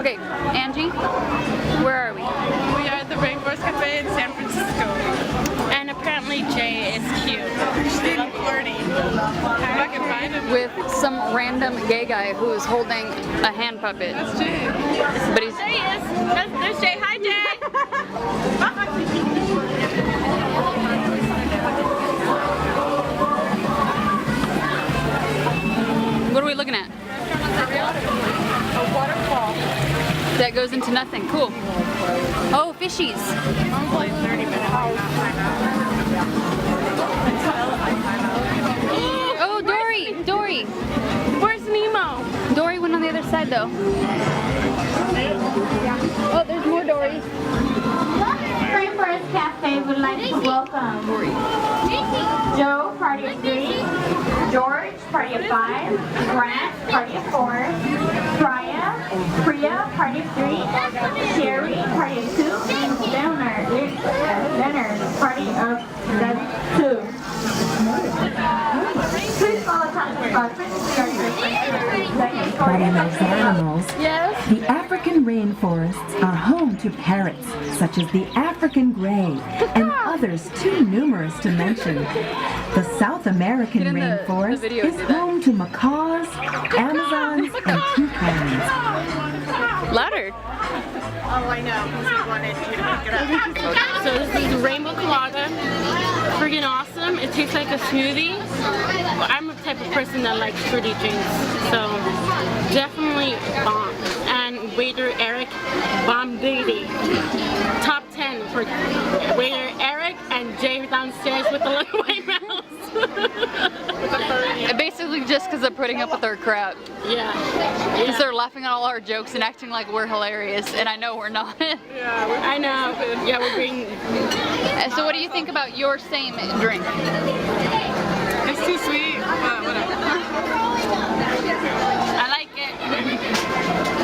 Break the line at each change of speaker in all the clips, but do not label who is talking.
Okay, Angie, where are we?
We are at the Rainforest Cafe in San Francisco.
And apparently Jay is cute.
She's being flirty. If I can find him.
With some random gay guy who is holding a hand puppet.
That's Jay.
But he's...
There he is. There's Jay. Hi, Jay.
What are we looking at?
A waterfall.
That goes into nothing. Cool. Oh, fishies.
Like 30 minutes.
Oh, Dory. Dory.
Where's Nemo?
Dory went on the other side though. Oh, there's more Dories.
Rainforest Cafe would like to welcome Joe, party of 3, George, party of 5, Grant, party of 4, Priya, party of 3, Sherry, party of 2, and Leonard, party of 2. Please follow
By those animals,
Yes.
the African rainforests are home to parrots, such as the African gray, and others too numerous to mention. The South American
Get in the
rainforest
video and
is
do that.
home to macaws, Amazons, and toucans.
Louder.
Oh, I know. Because we wanted you to pick it up.
So this is rainbow colada. Friggin' awesome. It tastes like a smoothie. Well, I'm the type of person that likes fruity drinks, so definitely bomb. And waiter Eric, bomb diggity. Top 10 for waiter Eric and Jay downstairs with the little white mouse.
Basically just because they're putting up with our crap.
Yeah.
Because they're laughing at all our jokes and acting like we're hilarious, and I know we're not.
Yeah,
I know. Yeah, we're being.
So what do you think about your same drink?
it's too sweet. But whatever.
I like it.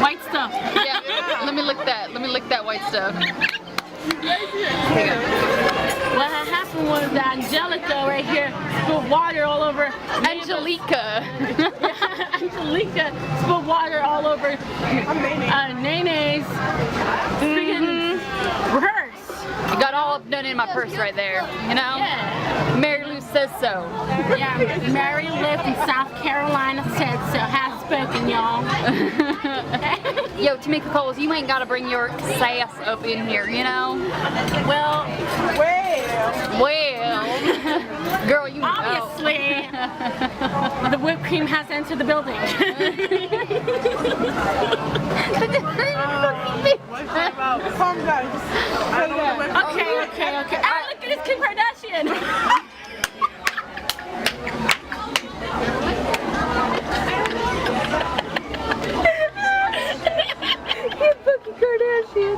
White stuff.
Yeah, let me lick that. Let me lick that white stuff.
What had happened was that Angelica right here spilled water all over.
Angelica.
Angelica spilled water all over Nene's freaking purse.
I got all done in my purse right there, you know?
Yeah.
Mary Lou says so.
Yeah, Mary lived in South Carolina, said so. Has spoken, y'all.
Yo, Tamika Coles, you ain't got to bring your sass up in here, you know?
Well,
Well, girl, you know.
obviously, the whipped cream has entered the building.
Calm down. Just, I don't know what
Okay. Ah, look at this Kim Kardashian.
Kim fucking Kardashian.